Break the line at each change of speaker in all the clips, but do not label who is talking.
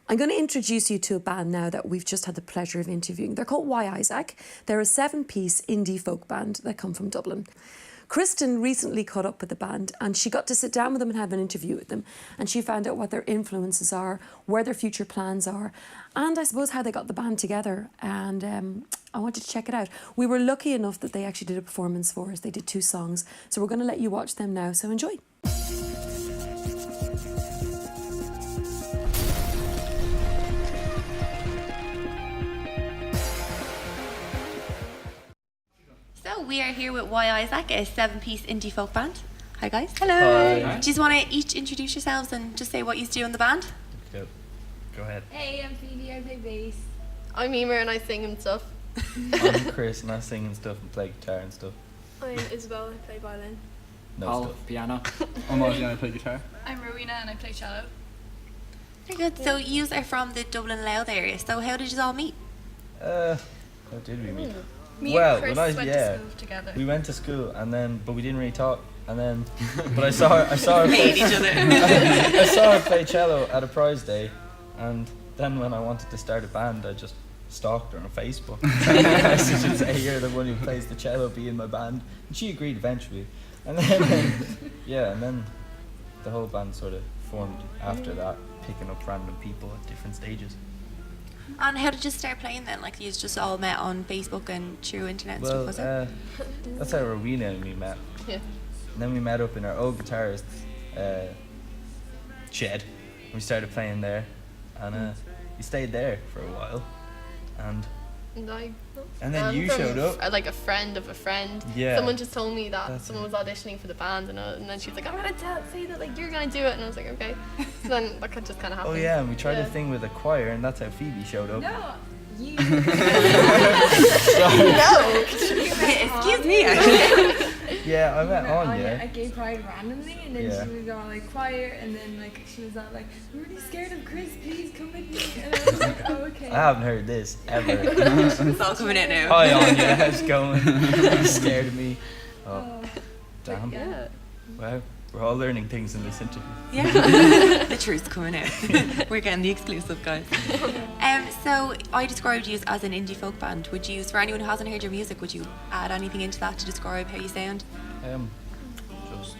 I'm going to introduce you to a band now that we've just had the pleasure of interviewing. They're called WhyIssac. They're a 7-piece indie folk band that come from Dublin. Cristin recently caught up with the band and she got to sit down with them and have an interview with them, and she found out what their influences are, where their future plans are, and I suppose how they got the band together, and I wanted to check it out. We were lucky enough that they actually did a performance for us. They did 2 songs, so we're going to let you watch them now, so enjoy.
So we are here with WhyIssac, a 7-piece indie folk band. Hi guys. Hello.
Hi.
Do you just want to each introduce yourselves and just say what you do in the band?
Go ahead.
Hey, I'm Phoebe, I play bass.
I'm Eimear and I sing and stuff.
I'm Chris and I sing and stuff and play guitar and stuff.
I'm Isobel, I play violin.
No stuff.
Piano. I'm Ozzy and I play guitar.
I'm Rowena and I play cello.
Very good. So you are from the Dublin Louth area. So how did you all meet?
How did we meet?
Me
Well,
and Chris
when I-
went
yeah.
to school together.
We went to school and then, but we didn't really talk. And then, but I saw her
Hate
play,
each other.
I saw her play cello at a prize day, and then when I wanted to start a band, I just stalked her on Facebook. Sent her a message and say, "You're the one who plays the cello, be in my band." And she agreed eventually. And then, and then the whole band sort of formed after that, picking up random people at different stages.
And how did you start playing then? Like you just all met on Facebook and through internet and stuff, was it?
That's how Rowena and me met.
Yeah.
And then we met up in our old guitarist's shed. We started playing there, and we stayed there for a while. And then you
from
showed up.
Like a friend of a friend.
Yeah.
Someone just told me that
That's
someone was auditioning for the band, and then she was like, "I'm gonna say that like you're gonna do it," and I was like, "Okay." So then that just kind of happened.
Oh yeah, and we tried a
Yeah.
thing with a choir, and that's how Phoebe showed up.
No, you.
Excuse me.
Yeah, I met Anya.
At Gay Pride randomly, and then
Yeah.
she was all like quiet, and then like she was all like, "I'm really scared of Chris. Please come with me." And I was like, "Oh, okay."
I haven't heard this ever.
It's all coming out now.
Hi Anya, how's it going? You scared of me. Oh, damn.
Yeah.
Wow, we're all learning things in this interview.
Yeah. The truth's coming out. We're getting the exclusive, guys. So I described you as an indie folk band. Would you, for anyone who hasn't heard your music, would you add anything into that to describe how you sound?
Just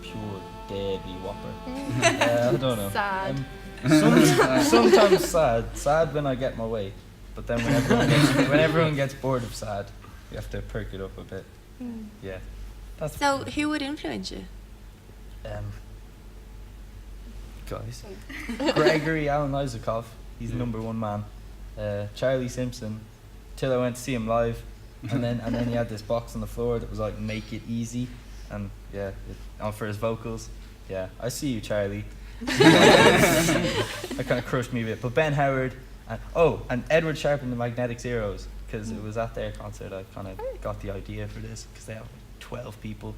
pure deadly whopper. I don't know.
Sad.
Sometimes sad when I get my way, but then when everyone gets bored of sad, you have to perk it up a bit. Yeah, that's
So who would influence you?
guys. Gregory Alan Isakov, he's number 1 man. Charlie Simpson, till I went to see him live, and then he had this box on the floor that was like "Make It Easy," and for his vocals. Yeah, I see you, Charlie. That kind of crushed me a bit. But Ben Howard, and Edward Sharp and the Magnetic Zeros, because it was at their concert I kind of got the idea for this, because they have like 12 people,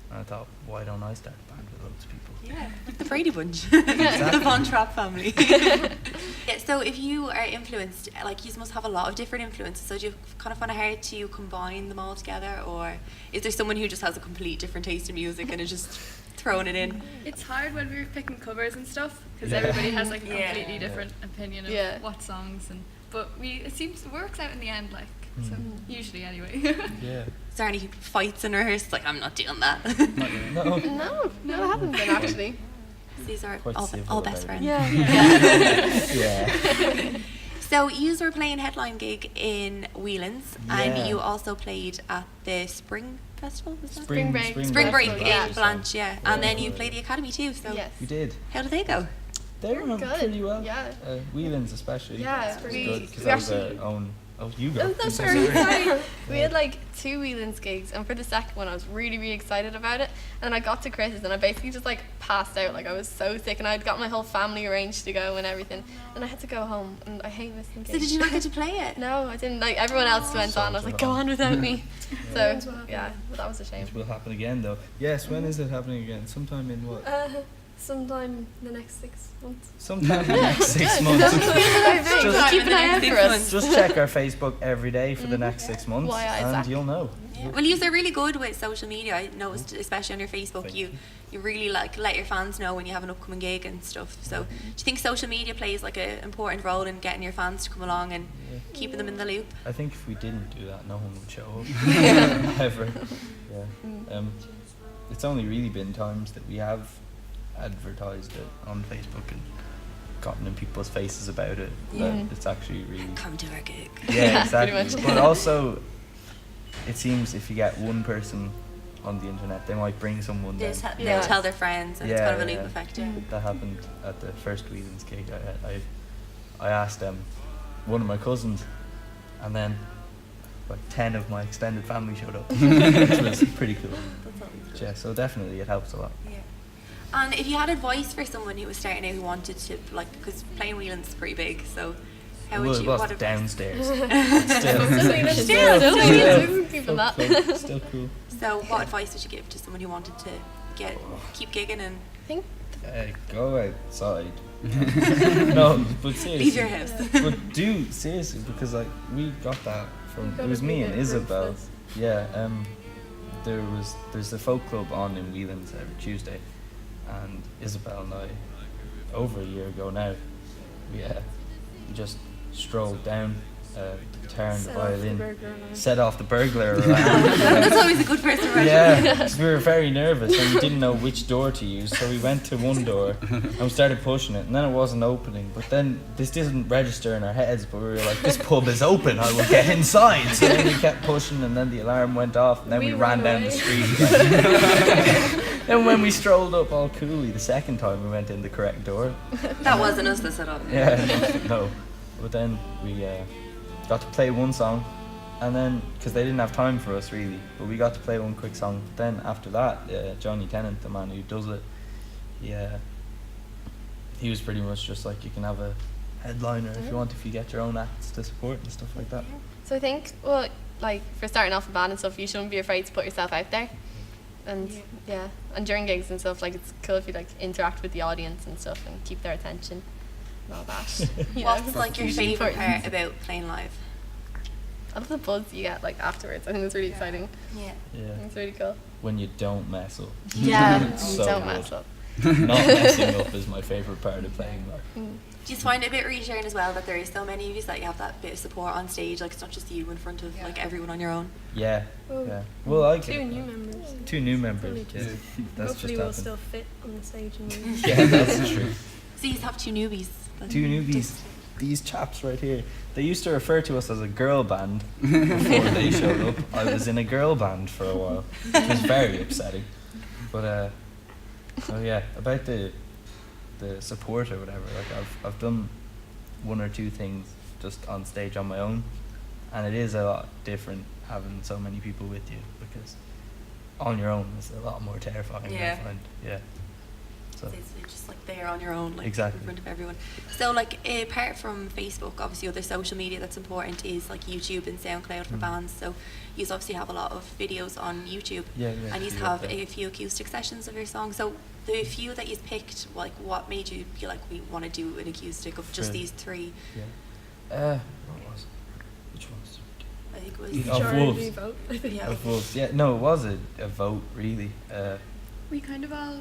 and I thought, why don't I start a band with loads of people?
Yeah, like the Brady Bunch. The Von Trapp family. Yeah, so if you are influenced, like you must have a lot of different influences, so do you kind of find it hard to combine them all together, or is there someone who just has a complete different taste in music and is just throwing it in?
It's hard when we're picking covers and stuff because
Yeah.
everybody has like a
Yeah.
completely different opinion of
Yeah.
what songs, but it seems it works out in the end, like so usually anyway.
Yeah.
Is there any fights in rehearsal? Like, I'm not doing that.
No.
No, I haven't been actually.
These are
Quite civil
all best
about
friends.
Yeah.
Yeah.
So you were playing headline gig in Whelan's, and
Yeah.
you also played at the Spring Festival, was that?
Spring Break.
Spring Break
Festival,
in
yeah.
Blanche, yeah. And then you
Yeah.
played the Academy too, so
Yes.
We did.
how did they go?
They were
Good.
pretty well.
Yeah.
Whelan's especially.
Yeah,
It was
we-
good because
we
that was
actually-
our own. Oh, you go.
Oh, no,
You
sorry.
say
Sorry. We had like 2 Whelan's gigs, and for the second one, I was really, really excited about it. And I got to Chris's, and I basically just like passed out. Like I was so sick, and I'd got my whole family arranged to go and everything. And I had to go home, and I hate missing gigs.
So did you not get to play it?
No, I didn't. Like everyone else went on. I was like, go on without me. So yeah, that was a shame.
It will happen again though. Yes, when is it happening again? Sometime in what?
Sometime in the next 6 months.
Sometime in the next 6 months.
Just keep an eye out for us.
Just check our Facebook every day for the next 6 months,
WhyIssac.
and you'll know.
Yeah. Well, you're really good with social media. I noticed, especially on your Facebook, you really like let your fans know when you have an upcoming gig and stuff. So, do you think social media plays like an important role in getting your fans to come along and keeping them in the loop?
I think if we didn't do that, no one would show up ever. Yeah. It's only really been times that we have advertised it on Facebook and gotten in people's faces about it. That it's actually really
Come to our gig.
yeah, exactly.
Pretty much.
But also, it seems if you get one person on the internet, they might bring someone.
They'll
Then.
they'll tell their friends, and it's
Yeah,
kind of a loop
yeah.
effect. Yeah.
That happened at the first Whelan's gig. I asked one of my cousins, and then like 10 of my extended family showed up, which was pretty cool. Yeah, so definitely it helps a lot.
Yeah. And if you had advice for someone who was starting out who wanted to, like, because playing Whelan's pretty big, so how would you?
Well,
What
it was
advice?
downstairs. Still cool.
So, what advice would you give to someone who wanted to keep gigging and
I think
Go outside. No, but seriously.
leave your house?
But do seriously, because like we got that from it was me and Isobel. Yeah, there's a folk club on in Whelan's every Tuesday, and Isobel and I, over a year ago now, we just strolled down, the guitar and the violin, set off the burglar around.
That's always a good first impression.
Yeah, 'cause we were very nervous and we didn't know which door to use, so we went to one door and we started pushing it, and then it wasn't opening. But then this didn't register in our heads, but we were like, this pub is open, I will get inside. So then we kept pushing, and then the alarm went off, and then we ran down the street again. And when we strolled up all coolly the second time, we went in the correct door.
That wasn't us that set up.
Yeah, no. But then we got to play one song, and then because they didn't have time for us really, but we got to play one quick song. Then after that, Johnny Tennant, the man who does it, he was pretty much just like, you can have a headliner if you want, if you get your own acts to support and stuff like that.
So I think, well, like for starting off a band and stuff, you shouldn't be afraid to put yourself out there. And and during gigs and stuff, like it's cool if you like interact with the audience and stuff and keep their attention and all that.
What's like your
Usually
favourite
important.
part about playing live?
I love the buzz you get like afterwards. I think it's really exciting.
Yeah.
I
Yeah,
think it's really cool.
when you don't mess up.
Yeah,
So
don't
good.
mess up.
Not messing up is my favourite part of playing live.
Do you find it a bit reassuring as well that there is so many of you that you have that bit of support on stage, like it's not just you in front of like everyone on your own?
Yeah,
Well,
yeah. Well, I
Two
get
new members.
two new members.
Probably
Yeah,
just-
that's
Hopefully
just
we'll
happened.
still fit on the stage and we
Yeah, that's true.
So you have two newbies.
Two newbies. These chaps right here. They used to refer to us as a girl band before they showed up. I was in a girl band for a while, which was very upsetting. But oh yeah, about the support or whatever. Like I've done one or two things just on stage on my own, and it is a lot different having so many people with you, because on your own is a lot more terrifying.
Yeah.
I find. Yeah. So
It's just like there on your own, like
Exactly.
in front of everyone. So like apart from Facebook, obviously other social media that's important is like YouTube and SoundCloud for bands. So you obviously have a lot of videos on YouTube,
yeah.
and you
yeah,
have
yeah.
a few acoustic sessions of your songs. So the few that you picked, like what made you feel like we want to do an acoustic of just
Sure.
these three?
Yeah. What was it? Which ones?
I think it was.
Of
majority
Wolves.
vote, I think.
Yeah.
Of Wolves. Yeah, no, it was a vote really.
We kind of all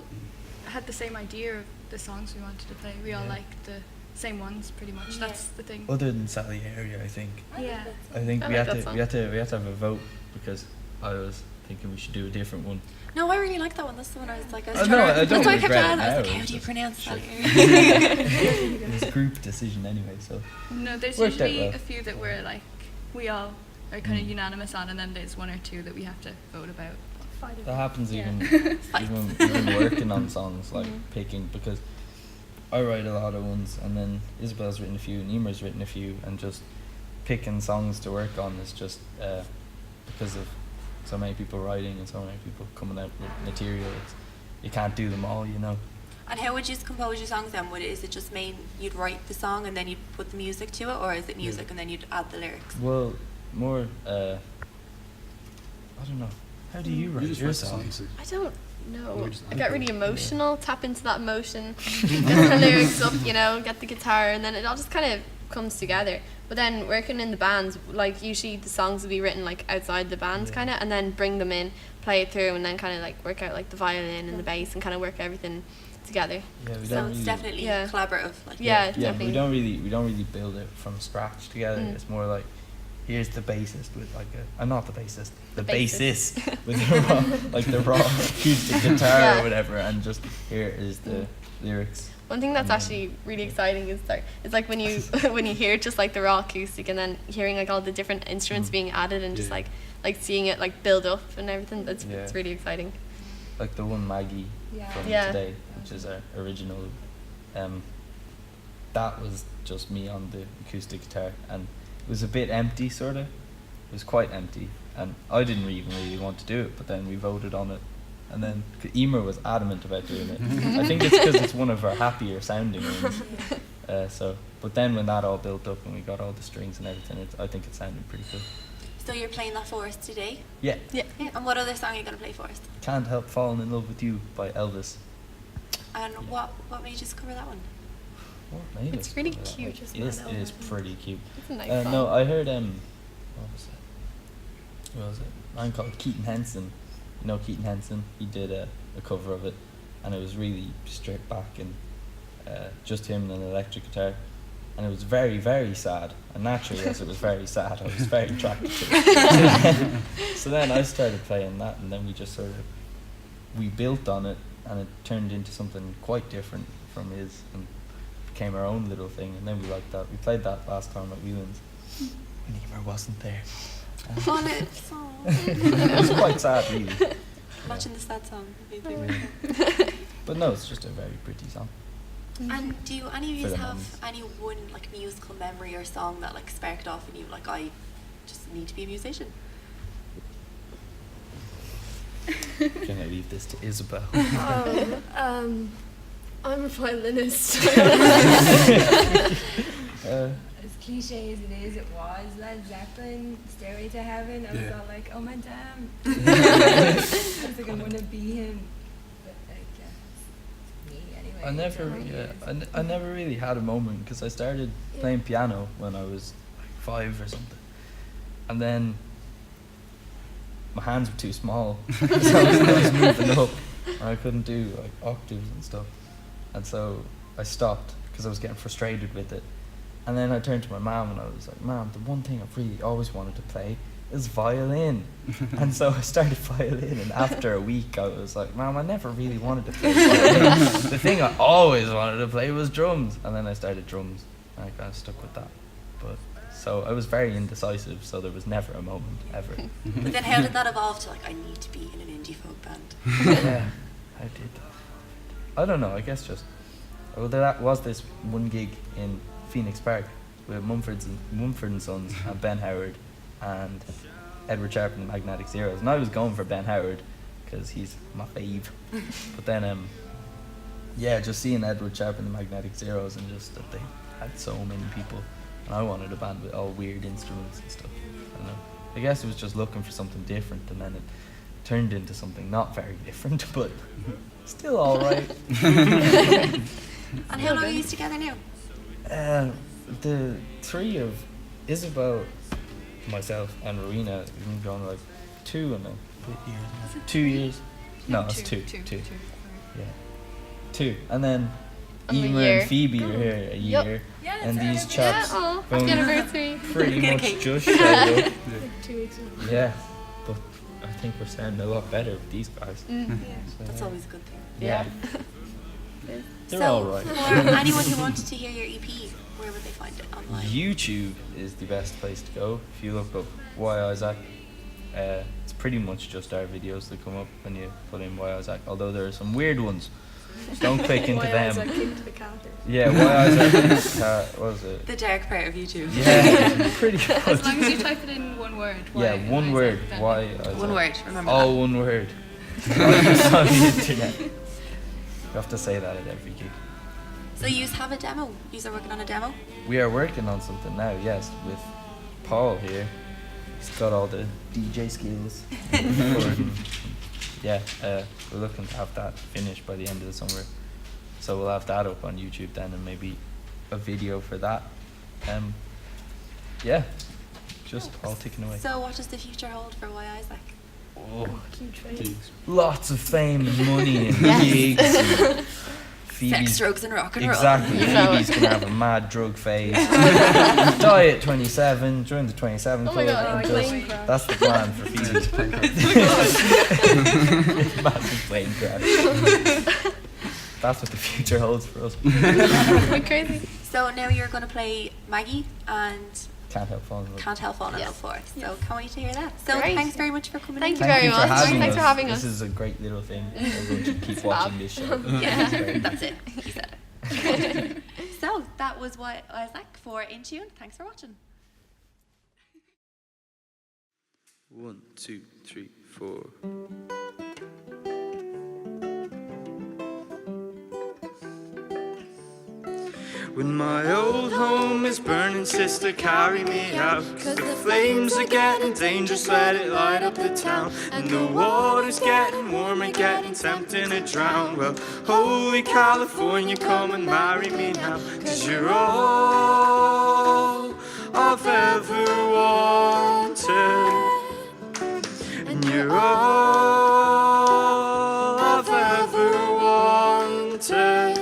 had the same idea of the songs we wanted to play. We all
Yeah.
liked the same ones pretty much.
Yeah.
That's the thing.
Other than Sally Area, I think.
Yeah.
I think
I
we
like
had
that
to
song.
we had to have a vote, because I was thinking we should do a different one.
No, I really like that one. That's the one I was like, I was
Oh,
trying
no,
to.
I don't
That's why I kept
regret it
asking. I was
now,
like, how
it's
do you
just-
pronounce
sure.
that?
It was a group decision anyway, so
No, there's
Worked out
usually
well.
a few that we're like, we all are kind of unanimous on, and then there's one or two that we have to vote about.
that happens
Yeah.
even working on songs, like picking, because I write a lot of ones, and then Isabel's written a few, and Eimear's written a few, and just picking songs to work on is just because of so many people writing and so many people coming out with material. You can't do them all, you know.
And how would you compose your songs then? Is it just you'd write the song and then you'd put the music to it, or is it music and then you'd add the lyrics?
Well, more I don't know. How do you write
You just
your
write the
songs?
songs.
I don't No, I get really emotional, tap into that emotion, get the lyrics up, you know, get the guitar, and then it all just kind of comes together. But then working in the bands, like usually the songs will be written like outside the band kind of, and then bring them in, play it through, and then kind of like work out like the violin and the bass and kind of work everything together.
Yeah, we
So
don't
it's
really,
definitely
Yeah.
collaborative. Like,
Yeah,
yeah,
definitely.
we don't really build it from scratch together. It's more like, here's the bassist with like I'm not the bassist, the
bassist.
bassist with the raw acoustic guitar
Yeah.
or whatever, and just here is the lyrics.
One thing that's actually really exciting is it's like when you when you hear just like the raw acoustic and then hearing like all the different instruments being added and just like seeing it like build up and everything. It's really exciting.
Like the one Maggie from
Yeah.
today, which is our original. That was just me on the acoustic guitar, and it was a bit empty, sort of. It was quite empty, and I didn't even really want to do it. But then we voted on it, and then Eimear was adamant about doing it. I think it's because it's one of our happier sounding ones. But then when that all built up and we got all the strings and everything, I think it sounded pretty good.
So you're playing that for us today?
Yeah.
Yeah.
Yeah. And what other song are you going to play for us?
Can't Help Falling in Love with You by Elvis.
And what made you discover that one?
What made
It's
us
really
discover that?
cute,
Like,
just
it is pretty cute.
It's a nice song.
No, I heard what was it? Who was it? A man called Keaton Henson. You know Keaton Henson? He did a cover of it, and it was really stripped back and just him and an electric guitar, and it was very, very sad. And naturally, as it was very sad, I was very attracted to it. So then I started playing that, and then we just we built on it, and it turned into something quite different from his, and became our own little thing. And then we liked that. We played that last time at Whelan's. Eimear wasn't there.
On it. Song.
It was quite sad, really.
Imagine the sad song.
But no, it's just a very pretty song.
And do any of you
For the
have
mums.
any one like musical memory or song that like sparked off in you, like I just need to be a musician?
Can I leave this to Isobel?
I'm a violinist.
As cliche as it is, it was Led Zeppelin, Stairway to Heaven. I was all like, oh my damn. I was like, I want to be him. But like, it's me anyway.
I never really had a moment, because I started playing piano when I was like 5 or something, and then my hands were too small, so I was moving up, and I couldn't do like octaves and stuff, and so I stopped because I was getting frustrated with it. And then I turned to my mum and I was like, Mum, the one thing I've really always wanted to play is violin. And so I started violin, and after a week I was like, Mum, I never really wanted to play violin. The thing I always wanted to play was drums. And then I started drums, and I kind of stuck with that. But so I was very indecisive, so there was never a moment, ever.
But then how did that evolve to like I need to be in an indie folk band?
Yeah, I did. I don't know, I guess just, well, there was this one gig in Phoenix Park with Mumford and Sons and Ben Howard and Edward Sharp and the Magnetic Zeros, and I was going for Ben Howard because he's my fave. But then just seeing Edward Sharp and the Magnetic Zeros, and just that they had so many people, and I wanted a band with all weird instruments and stuff. I don't know, I guess it was just looking for something different, and then it turned into something not very different, but still alright.
And how long are you together now?
The three of Isobel, myself, and Rowena have been going like 2 and a bit years now. 2 years? No, it's two. Yeah, 2. And then
And a
Eimear
year.
and Phoebe are here a year,
Yeah,
and
that's
these
right.
chaps
Oh,
from
happy anniversary.
pretty
Get a
much
cake.
just showed up.
2 weeks ago.
Yeah, but I think we're sounding a lot better with these guys.
Yeah,
So,
that's always a good thing.
yeah. They're
So,
all right.
for anyone who wanted to hear your EP, where would they find it online?
YouTube is the best place to go. If you look up WhyIssac, it's pretty much just our videos that come up when you put in WhyIssac, although there are some weird ones. So don't click into them.
Why kicked the characters.
Yeah, WhyIssac, what was it?
The dark part of YouTube.
Yeah, pretty
As
much.
long as you type it in one word.
Yeah, one word. WhyIssac.
One word, remember
All
that.
one word. It's on the internet. You have to say that at every gig.
So you have a demo? You are working on a demo?
We are working on something now, yes, with Paul here. He's got all the DJ skills. Recording. yeah, we're looking to have that finished by the end of the summer. So we'll have that up on YouTube then, and maybe a video for that. Yeah, just all ticking away.
So what does the future hold for WhyIssac?
Oh,
Gigs.
lots of fame and money and gigs. And
Sex, drugs and rock and roll.
Exactly. Phoebe's gonna have a mad drug phase. Die at 27, join the 27
Oh my
club.
God,
and
plane
just, that's the plan for Phoebe. Massive plane crash. That's what the future holds for us.
We're crazy.
So now you're going to play Maggie and
Can't help falling in love.
Can't Help Falling in Love for us. So can't wait to hear that. So
Great.
thanks very much for coming
Thank
in.
you very
for
much.
having
Thanks
us.
for having us.
This is a great little thing. Everyone should keep
It's
watching
fab.
this show.
Yeah, that's it. He said it. So that was WhyIssac for InTune. Thanks for watching.
1, 2, 3, 4. When my old home is burning, sister, carry me out. 'Cause the flames are getting dangerous, let it light up the town. And the water's getting warmer, getting tempting to drown. Well, holy California, come and marry me now. 'Cause you're all I've ever wanted. And you're all I've ever wanted.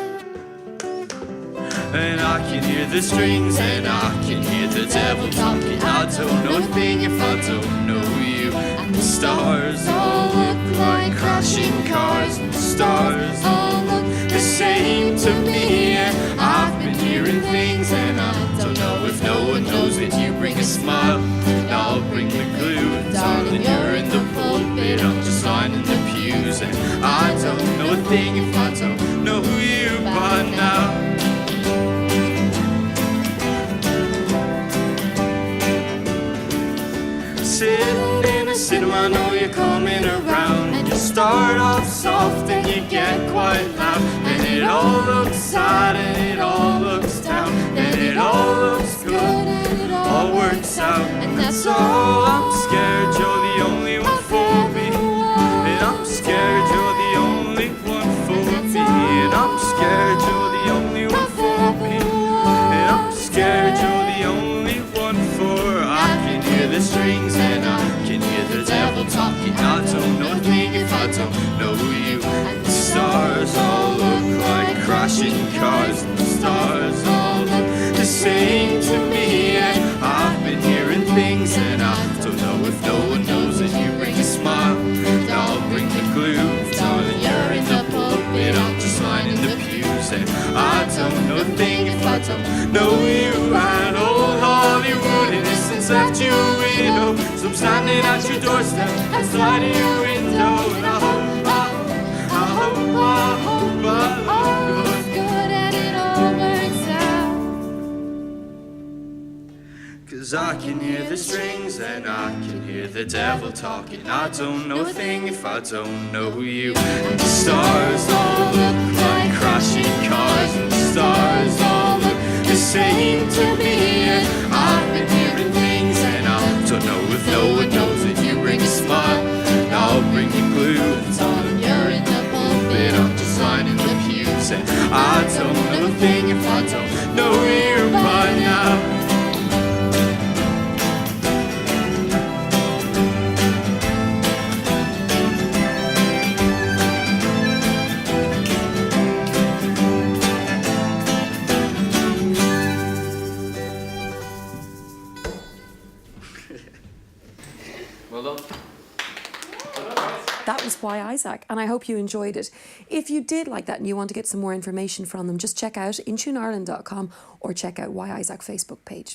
And I can hear the strings and I can hear the devil talking. I don't know a thing if I don't know you. And the stars all look like crashing cars. And the stars all look the same to me. And I've been hearing things and I don't know if no one knows that you bring a smile. And I'll bring the glue. And darling, you're in the pulpit, I'm just lining the pews. And I don't know a thing if I don't know you by now. Sitting in a cinema, I know you're coming around. And you start off soft and you get quite loud. And it all looks sad and it all looks down. And it all looks good and it all works out. And that's all. I'm scared you're the only one for me. And I'm scared you're the only one for me. And I'm scared you're the only one for me. And I'm scared you're the only one for. I can hear the strings and I can hear the devil talking. I don't know a thing if I don't know you. And the stars all look like crashing cars. And the stars all look the same to me. And I've been hearing things and I don't know if no one knows that you bring a smile. And I'll bring the glue. Darling, you're in the pulpit, I'm just lining the pews. And I don't know a thing if I don't know you. And old Hollywood innocence left you a widow. So I'm standing at your doorstep and sliding your window. And I hope
All's good and it all works out.
'Cause I can hear the strings and I can hear the devil talking. I don't know a thing if I don't know you. And the stars all look like crashing cars. And the stars all look the same to me. And I've been hearing things and I don't know if no one knows that you bring a smile. And I'll bring the glue. And darling, you're in the pulpit, I'm just lining the pews. And I don't know a thing if I don't know you by now.
Well done.
That was WhyIssac, and I hope you enjoyed it. If you did like that and you want to get some more information from them, just check out intuneireland.com or check out WhyIssac Facebook page.